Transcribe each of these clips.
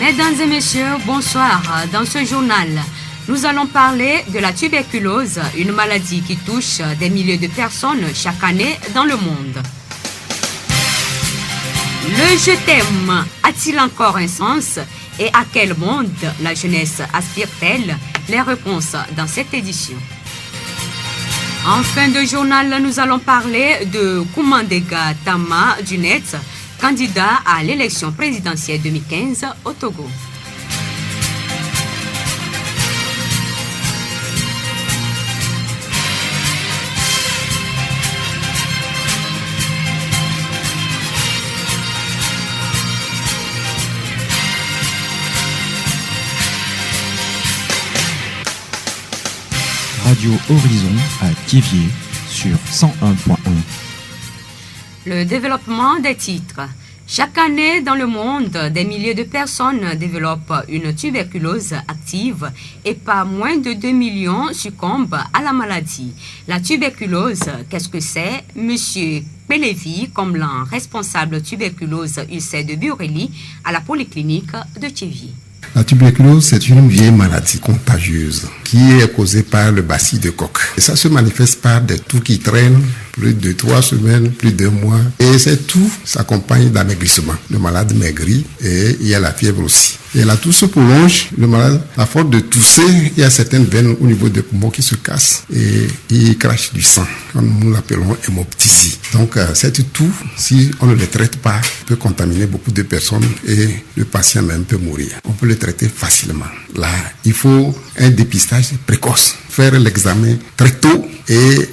Mesdames et messieurs, bonsoir. Dans ce journal, nous allons parler de la tuberculose, une maladie qui touche des milliers de personnes chaque année dans le monde. Le je t'aime a-t-il encore un sens et à quel monde la jeunesse aspire-t-elle? Les réponses dans cette édition. En fin de journal, nous allons parler de Koumandega Tama Dunet, candidat à l'élection présidentielle 2015 au Togo. Radio Horizon à Thiéviers sur 101.1. Le développement des titres. Chaque année dans le monde, des milliers de personnes développent une tuberculose active et pas moins de 2 millions succombent à la maladie. La tuberculose, qu'est-ce que c'est? Monsieur Pélévi, comme l'un responsable tuberculose UC de Bureli à la polyclinique de Thiéviers. La tuberculose, c'est une vieille maladie contagieuse qui est causée par le bacille de Koch. Et ça se manifeste par des toux qui traînent plus de 3 semaines, plus d'1 mois. Et ces toux s'accompagnent d'amaigrissement. Le malade maigrit et il y a la fièvre aussi. Et la toux se prolonge, le malade, à force de tousser, il y a certaines veines au niveau des poumons qui se cassent et il crache du sang, comme nous l'appelons hémoptysie. Donc cette toux, si on ne les traite pas, peut contaminer beaucoup de personnes et le patient même peut mourir. On peut le traiter facilement. Là, il faut un dépistage précoce. Faire l'examen très tôt et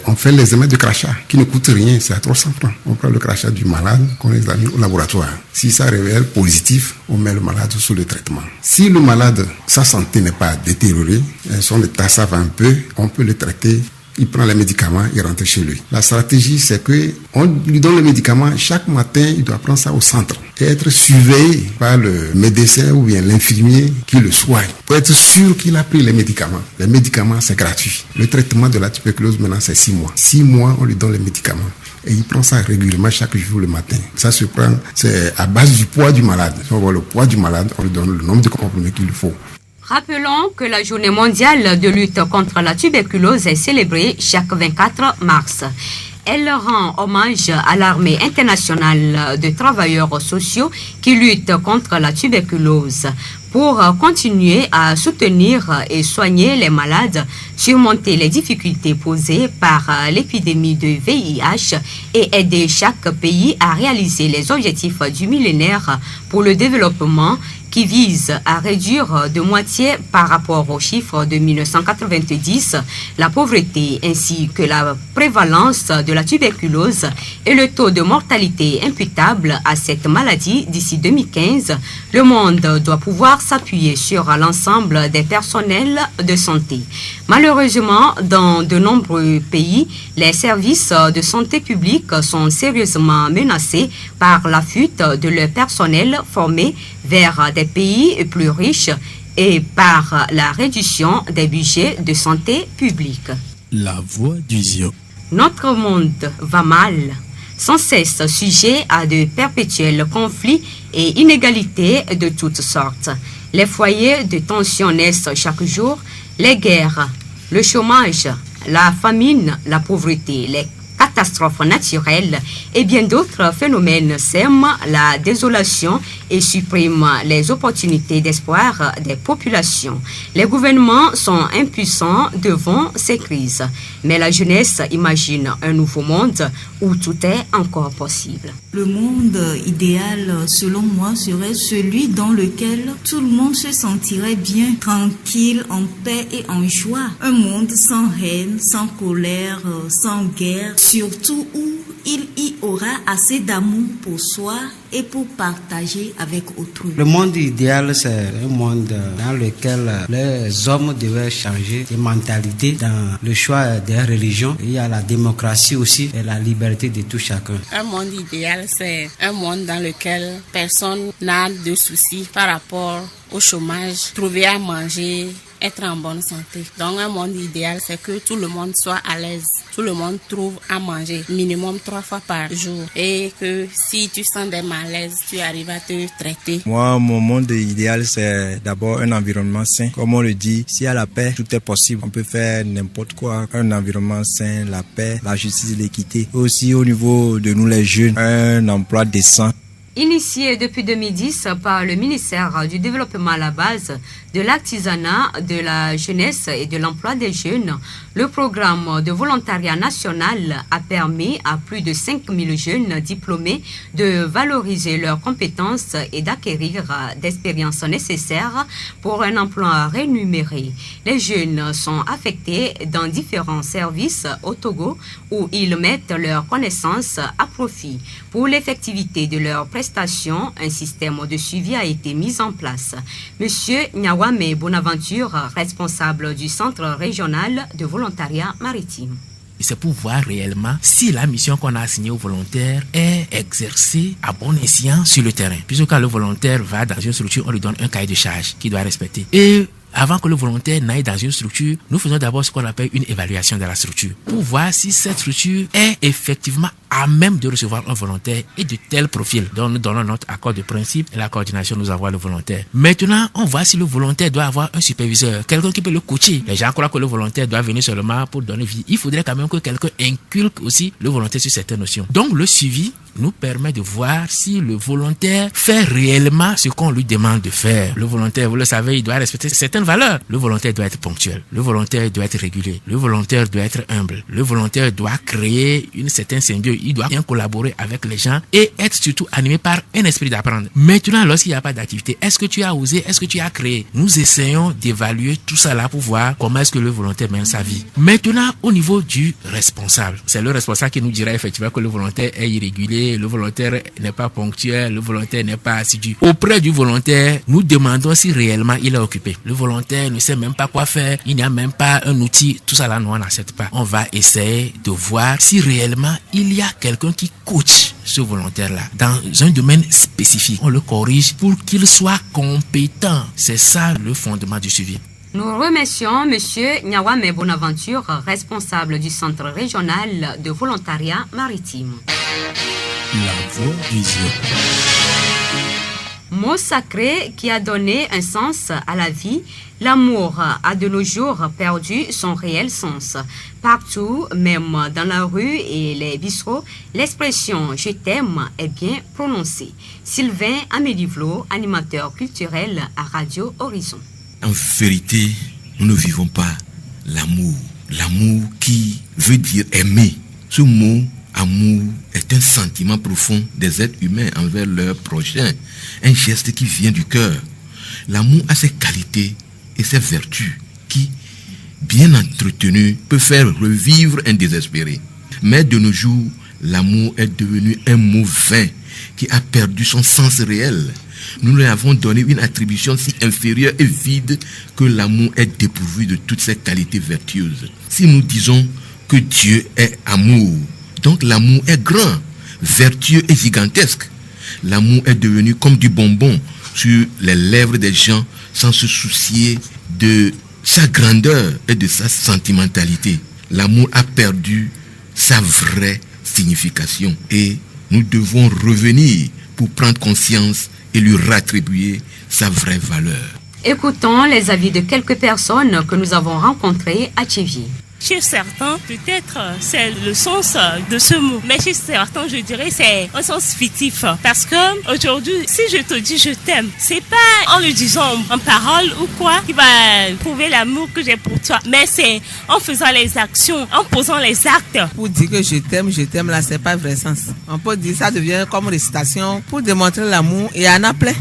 on fait l'examen de crachat qui ne coûte rien, c'est à 300 francs. On prend le crachat du malade qu'on examine au laboratoire. Si ça révèle positif, on met le malade sous le traitement. Si le malade, sa santé n'est pas détériorée, son état ça va un peu, on peut le traiter. Il prend les médicaments, il rentre chez lui. La stratégie, c'est que on lui donne les médicaments. Chaque matin, il doit prendre ça au centre et être surveillé par le médecin ou bien l'infirmier qui le soigne pour être sûr qu'il a pris les médicaments. Les médicaments, c'est gratuit. Le traitement de la tuberculose, maintenant, c'est 6 mois. 6 mois, on lui donne les médicaments. Et il prend ça régulièrement chaque jour le matin. Ça se prend, c'est à base du poids du malade. Si on voit le poids du malade, on lui donne le nombre de comprimés qu'il faut. Rappelons que la journée mondiale de lutte contre la tuberculose est célébrée chaque 24 mars. Elle rend hommage à l'armée internationale de travailleurs sociaux qui lutte contre la tuberculose pour continuer à soutenir et soigner les malades, surmonter les difficultés posées par l'épidémie de VIH et aider chaque pays à réaliser les objectifs du millénaire pour le développement qui vise à réduire de moitié par rapport aux chiffres de 1990 la pauvreté ainsi que la prévalence de la tuberculose et le taux de mortalité imputable à cette maladie d'ici 2015. Le monde doit pouvoir s'appuyer sur l'ensemble des personnels de santé. Malheureusement, dans de nombreux pays, les services de santé publique sont sérieusement menacés par la fuite de leur personnel formé vers des pays plus riches et par la réduction des budgets de santé publique. La voix du Zion. Notre monde va mal, sans cesse sujet à de perpétuels conflits et inégalités de toutes sortes. Les foyers de tension naissent chaque jour, les guerres, le chômage, la famine, la pauvreté, les catastrophes naturelles et bien d'autres phénomènes sèment la désolation et suppriment les opportunités d'espoir des populations. Les gouvernements sont impuissants devant ces crises, mais la jeunesse imagine un nouveau monde où tout est encore possible. Le monde idéal, selon moi, serait celui dans lequel tout le monde se sentirait bien, tranquille, en paix et en joie. Un monde sans haine, sans colère, sans guerre, surtout où il y aura assez d'amour pour soi et pour partager avec autrui. Le monde idéal, c'est un monde dans lequel les hommes devaient changer de mentalité dans le choix des religions. Il y a la démocratie aussi et la liberté de tout chacun. Un monde idéal, c'est un monde dans lequel personne n'a de soucis par rapport au chômage, trouver à manger, être en bonne santé. Donc un monde idéal, c'est que tout le monde soit à l'aise, tout le monde trouve à manger minimum 3 fois par jour et que si tu sens des malaises, tu arrives à te traiter. Moi, mon monde idéal, c'est d'abord un environnement sain. Comme on le dit, s'il y a la paix, tout est possible. On peut faire n'importe quoi. Un environnement sain, la paix, la justice, l'équité. Aussi au niveau de nous les jeunes, un emploi décent. Initié depuis 2010 par le ministère du Développement à la base, de l'artisanat, de la jeunesse et de l'emploi des jeunes, le programme de volontariat national a permis à plus de 5000 jeunes diplômés de valoriser leurs compétences et d'acquérir d'expériences nécessaires pour un emploi rémunéré. Les jeunes sont affectés dans différents services au Togo où ils mettent leurs connaissances à profit. Pour l'effectivité de leurs prestations, un système de suivi a été mis en place. Monsieur Nyawame Bonaventure, responsable du Centre régional de volontariat maritime. C'est pour voir réellement si la mission qu'on a assignée aux volontaires est exercée à bon escient sur le terrain. Puisque quand le volontaire va dans une structure, on lui donne un cahier de charge qu'il doit respecter. Et avant que le volontaire n'aille dans une structure, nous faisons d'abord ce qu'on appelle une évaluation de la structure pour voir si cette structure est effectivement à même de recevoir un volontaire et de tel profil. Donc nous donnons notre accord de principe et la coordination, nous envoie le volontaire. Maintenant, on voit si le volontaire doit avoir un superviseur, quelqu'un qui peut le coacher. Les gens croient que le volontaire doit venir seulement pour donner vie. Il faudrait quand même que quelqu'un inculque aussi le volontaire sur certaines notions. Donc le suivi nous permet de voir si le volontaire fait réellement ce qu'on lui demande de faire. Le volontaire, vous le savez, il doit respecter certaines valeurs. Le volontaire doit être ponctuel. Le volontaire doit être régulier. Le volontaire doit être humble. Le volontaire doit créer une certaine symbiose. Il doit bien collaborer avec les gens et être surtout animé par un esprit d'apprendre. Maintenant, lorsqu'il n'y a pas d'activité, est-ce que tu as osé? Est-ce que tu as créé? Nous essayons d'évaluer tout ça là pour voir comment est-ce que le volontaire mène sa vie. Maintenant, au niveau du responsable, c'est le responsable qui nous dira effectivement que le volontaire est irrégulier, le volontaire n'est pas ponctuel, le volontaire n'est pas assidu. Auprès du volontaire, nous demandons si réellement il est occupé. Le volontaire ne sait même pas quoi faire, il n'y a même pas un outil, tout ça là, nous on n'accepte pas. On va essayer de voir si réellement il y a quelqu'un qui coach ce volontaire-là dans un domaine spécifique. On le corrige pour qu'il soit compétent. C'est ça le fondement du suivi. Nous remercions M. Nyawame Bonaventure, responsable du Centre régional de volontariat maritime. La voix du Zion. Mot sacré qui a donné un sens à la vie, l'amour a de nos jours perdu son réel sens. Partout, même dans la rue et les bistrots, l'expression « je t'aime » est bien prononcée. Sylvain Amédivlo, animateur culturel à Radio Horizon. En vérité, nous ne vivons pas l'amour. L'amour qui veut dire aimer. Ce mot amour est un sentiment profond des êtres humains envers leur prochain, un geste qui vient du cœur. L'amour a ses qualités et ses vertus qui, bien entretenues, peut faire revivre un désespéré. Mais de nos jours, l'amour est devenu un mot vain qui a perdu son sens réel. Nous lui avons donné une attribution si inférieure et vide que l'amour est dépourvu de toutes ses qualités vertueuses. Si nous disons que Dieu est amour, donc l'amour est grand, vertueux et gigantesque. L'amour est devenu comme du bonbon sur les lèvres des gens sans se soucier de sa grandeur et de sa sentimentalité. L'amour a perdu sa vraie signification et nous devons revenir pour prendre conscience et lui rattribuer sa vraie valeur. Écoutons les avis de quelques personnes que nous avons rencontrées à Tchévier. Chez certains, peut-être c'est le sens de ce mot. Mais chez certains, je dirais c'est un sens fictif. Parce que aujourd'hui, si je te dis je t'aime, c'est pas en le disant en parole ou quoi qui va prouver l'amour que j'ai pour toi. Mais c'est en faisant les actions, en posant les actes. Pour dire que je t'aime là, c'est pas vrai sens. On peut dire ça devient comme récitation pour démontrer l'amour. Et il y en a plein.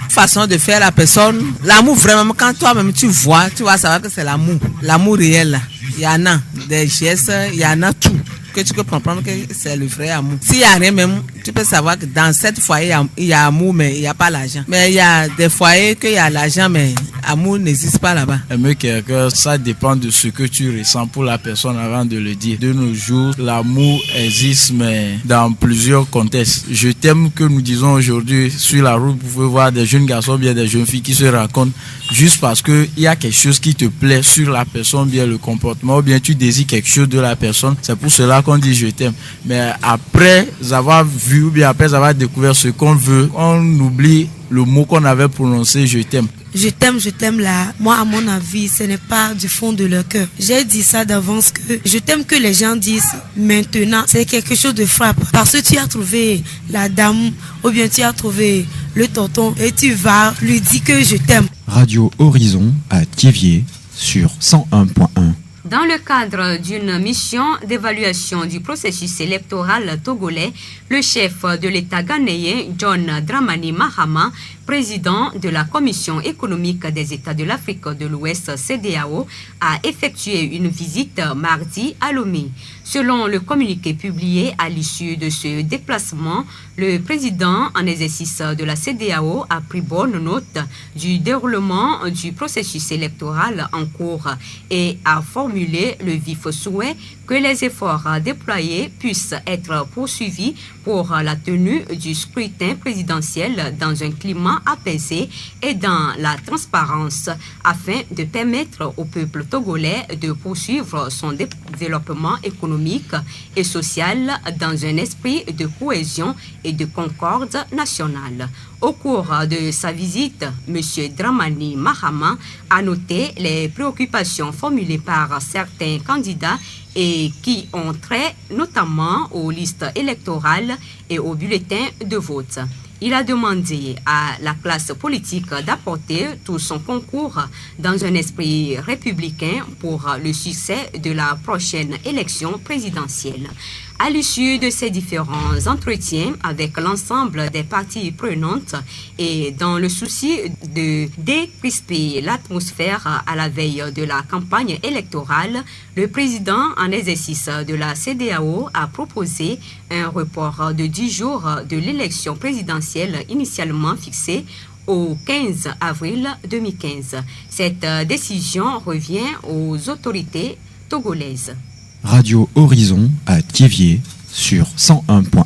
Façon de faire la personne. L'amour vraiment, quand toi-même tu vois, tu vas savoir que c'est l'amour. L'amour réel là. Il y en a des gestes, il y en a tout. Que tu peux comprendre que c'est le vrai amour. S'il n'y a rien même, tu peux savoir que dans 7 foyers, il y a amour, mais il n'y a pas l'argent. Mais il y a des foyers qu'il y a l'argent, mais amour n'existe pas là-bas. Aimer quelqu'un, ça dépend de ce que tu ressens pour la personne avant de le dire. De nos jours, l'amour existe, mais dans plusieurs contextes. Je t'aime que nous disons aujourd'hui sur la route, vous pouvez voir des jeunes garçons, bien des jeunes filles qui se racontent juste parce qu'il y a quelque chose qui te plaît sur la personne, bien le comportement, ou bien tu désires quelque chose de la personne. C'est pour cela qu'on dit je t'aime. Mais après avoir vu ou bien après avoir découvert ce qu'on veut, on oublie le mot qu'on avait prononcé, je t'aime. Je t'aime là. Moi, à mon avis, ce n'est pas du fond de leur cœur. J'ai dit ça d'avance que je t'aime que les gens disent maintenant, c'est quelque chose de frappe. Parce que tu as trouvé la dame ou bien tu as trouvé le tonton et tu vas lui dire que je t'aime. Radio Horizon à Thiéviers sur 101.1. Dans le cadre d'une mission d'évaluation du processus électoral togolais, le chef de l'État ghanéen, John Dramani Mahama, président de la Commission économique des États de l'Afrique de l'Ouest CEDEAO, a effectué une visite mardi à Lomé. Selon le communiqué publié à l'issue de ce déplacement, le président en exercice de la CEDEAO a pris bonne note du déroulement du processus électoral en cours et a formulé le vif souhait que les efforts déployés puissent être poursuivis pour la tenue du scrutin présidentiel dans un climat apaisé et dans la transparence afin de permettre au peuple togolais de poursuivre son développement économique et social dans un esprit de cohésion et de concorde nationale. Au cours de sa visite, M. Dramani Mahama a noté les préoccupations formulées par certains candidats et qui ont trait notamment aux listes électorales et aux bulletins de vote. Il a demandé à la classe politique d'apporter tout son concours dans un esprit républicain pour le succès de la prochaine élection présidentielle. À l'issue de ces différents entretiens avec l'ensemble des parties prenantes et dans le souci de décrisper l'atmosphère à la veille de la campagne électorale, le président en exercice de la CEDEAO a proposé un report de 10 jours de l'élection présidentielle initialement fixée au 15 avril 2015. Cette décision revient aux autorités togolaises. Radio Horizon à Thiéviers sur 101.1.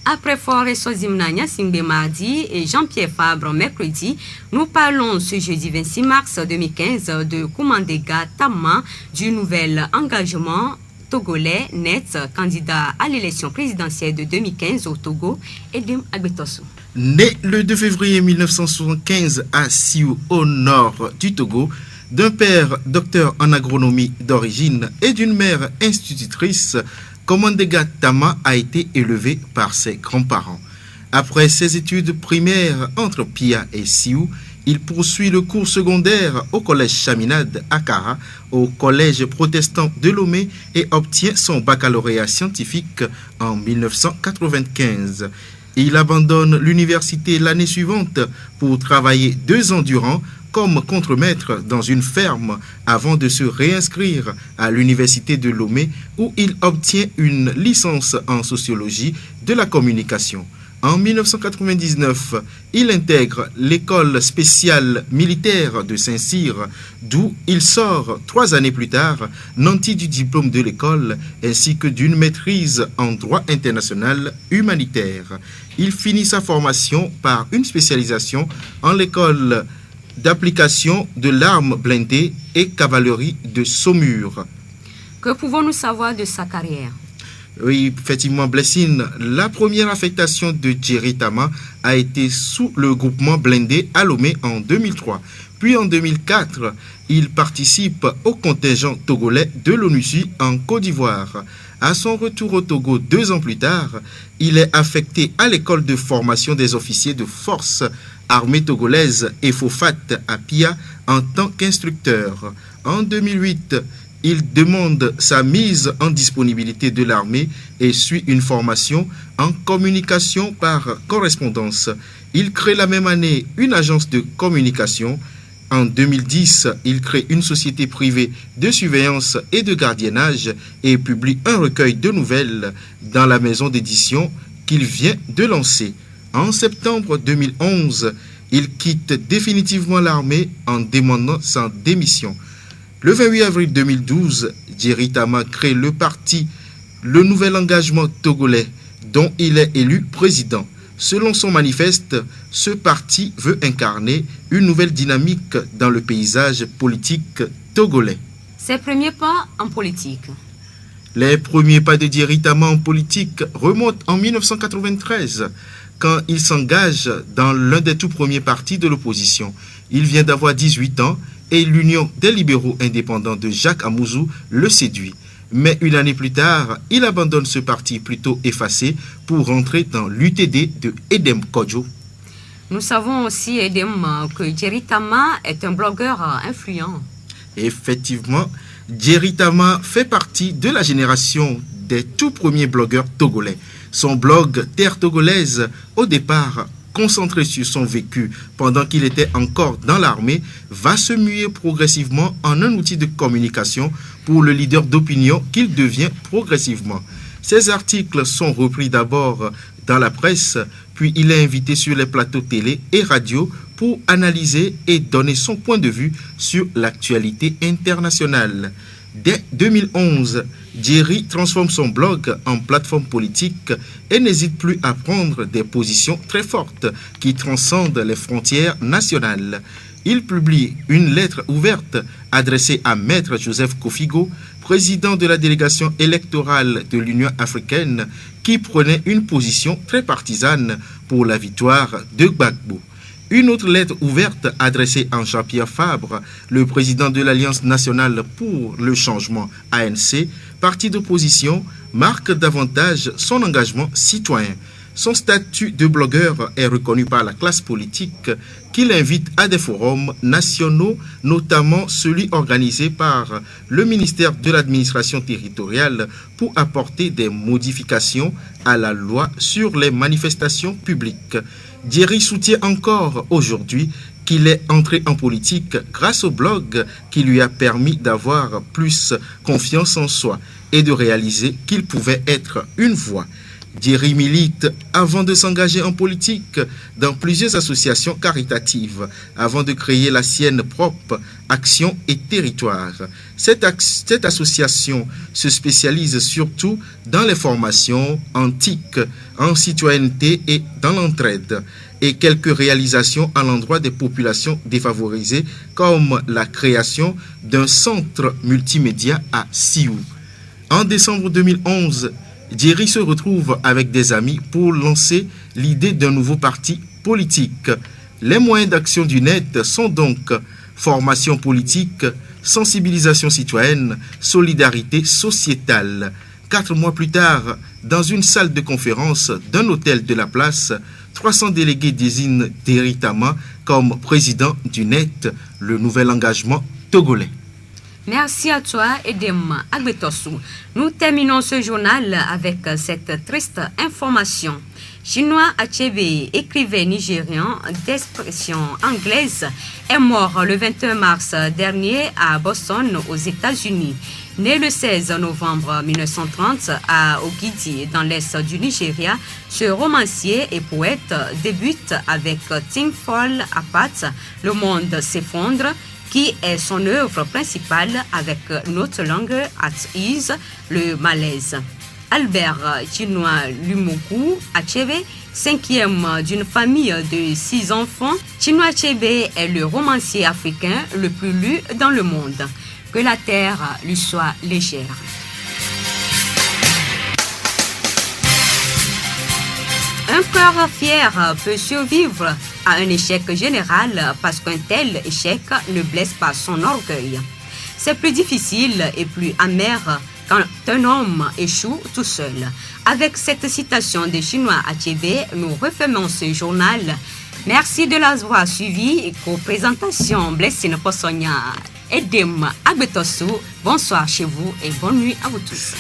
Après Fort et Sozimnania Singbe mardi et Jean-Pierre Fabre mercredi, nous parlons ce jeudi 26 mars 2015 de Koumandega Tama, du nouvel engagement togolais net, candidat à l'élection présidentielle de 2015 au Togo, Edim Agbetosu. Né le 2 février 1975 à Siou, au nord du Togo, d'un père docteur en agronomie d'origine et d'une mère institutrice, Koumandega Tama a été élevé par ses grands-parents. Après ses études primaires entre Pia et Siou, il poursuit le cours secondaire au collège Chaminade à Kara, au collège protestant de Lomé et obtient son baccalauréat scientifique en 1995. Il abandonne l'université l'année suivante pour travailler 2 ans durant comme contremaître dans une ferme avant de se réinscrire à l'université de Lomé où il obtient une licence en sociologie de la communication. En 1999, il intègre l'école spéciale militaire de Saint-Cyr, d'où il sort 3 années plus tard, nanti du diplôme de l'école ainsi que d'une maîtrise en droit international humanitaire. Il finit sa formation par une spécialisation en l'école d'application de l'arme blindée et cavalerie de Saumur. Que pouvons-nous savoir de sa carrière? Oui, effectivement, Blessine, la première affectation de Jerry Tama a été sous le groupement blindé à Lomé en 2003. Puis en 2004, il participe au contingent togolais de l'ONUSI en Côte d'Ivoire. À son retour au Togo 2 ans plus tard, il est affecté à l'école de formation des officiers de force armée togolaise et FOFAT à Pia en tant qu'instructeur. En 2008, il demande sa mise en disponibilité de l'armée et suit une formation en communication par correspondance. Il crée la même année une agence de communication. En 2010, il crée une société privée de surveillance et de gardiennage et publie un recueil de nouvelles dans la maison d'édition qu'il vient de lancer. En septembre 2011, il quitte définitivement l'armée en demandant sa démission. Le 28 avril 2012, Jerry Tama crée le parti Le Nouvel Engagement Togolais, dont il est élu président. Selon son manifeste, ce parti veut incarner une nouvelle dynamique dans le paysage politique togolais. Ses premiers pas en politique. Les premiers pas de Jerry Tama en politique remontent en 1993, quand il s'engage dans l'un des tout premiers partis de l'opposition. Il vient d'avoir 18 ans et l'Union des libéraux indépendants de Jacques Amouzou le séduit. Mais une année plus tard, il abandonne ce parti plutôt effacé pour rentrer dans l'UTD de Edem Kodjo. Nous savons aussi, Edem, que Jerry Tama est un blogueur influent. Effectivement, Jerry Tama fait partie de la génération des tout premiers blogueurs togolais. Son blog Terre Togolaise, au départ concentré sur son vécu pendant qu'il était encore dans l'armée, va se muer progressivement en un outil de communication pour le leader d'opinion qu'il devient progressivement. Ses articles sont repris d'abord dans la presse, puis il est invité sur les plateaux télé et radio pour analyser et donner son point de vue sur l'actualité internationale. Dès 2011, Jerry transforme son blog en plateforme politique et n'hésite plus à prendre des positions très fortes qui transcendent les frontières nationales. Il publie une lettre ouverte adressée à Maître Joseph Kofigo, président de la délégation électorale de l'Union africaine, qui prenait une position très partisane pour la victoire de Gbagbo. Une autre lettre ouverte adressée à Jean-Pierre Fabre, le président de l'Alliance nationale pour le changement ANC, parti d'opposition, marque davantage son engagement citoyen. Son statut de blogueur est reconnu par la classe politique qui l'invite à des forums nationaux, notamment celui organisé par le ministère de l'administration territoriale pour apporter des modifications à la loi sur les manifestations publiques. Jerry soutient encore aujourd'hui qu'il est entré en politique grâce au blog qui lui a permis d'avoir plus confiance en soi et de réaliser qu'il pouvait être une voix. Jerry milite avant de s'engager en politique dans plusieurs associations caritatives, avant de créer la sienne propre, Action et Territoire. Cette association se spécialise surtout dans les formations antiques, en citoyenneté et dans l'entraide, et quelques réalisations à l'endroit des populations défavorisées, comme la création d'un centre multimédia à Sioux. En décembre 2011, Jerry se retrouve avec des amis pour lancer l'idée d'un nouveau parti politique. Les moyens d'action du net sont donc formation politique, sensibilisation citoyenne, solidarité sociétale. 4 mois plus tard, dans une salle de conférence d'un hôtel de la place, 300 délégués désignent Jerry Tama comme président du net, le nouvel engagement togolais. Merci à toi, Edem Agbetosu. Nous terminons ce journal avec cette triste information. Chinua Achebe, écrivain nigérian d'expression anglaise, est mort le 21 mars dernier à Boston, aux États-Unis. Né le 16 novembre 1930 à Ogidi, dans l'est du Nigeria, ce romancier et poète débute avec Things Fall Apart, Le monde s'effondre, qui est son œuvre principale avec Notre langue at ease, le malaise. Albert Chinua Lumogu Achebe, 5e d'une famille de 6 enfants, Chinua Achebe est le romancier africain le plus lu dans le monde. Que la terre lui soit légère. Un cœur fier peut survivre à un échec général parce qu'un tel échec ne blesse pas son orgueil. C'est plus difficile et plus amer quand un homme échoue tout seul. Avec cette citation de Chinua Achebe, nous refermons ce journal. Merci de l'avoir suivi. Co-présentation Blessing Possonia, Edem Agbetosu. Bonsoir chez vous et bonne nuit à vous tous.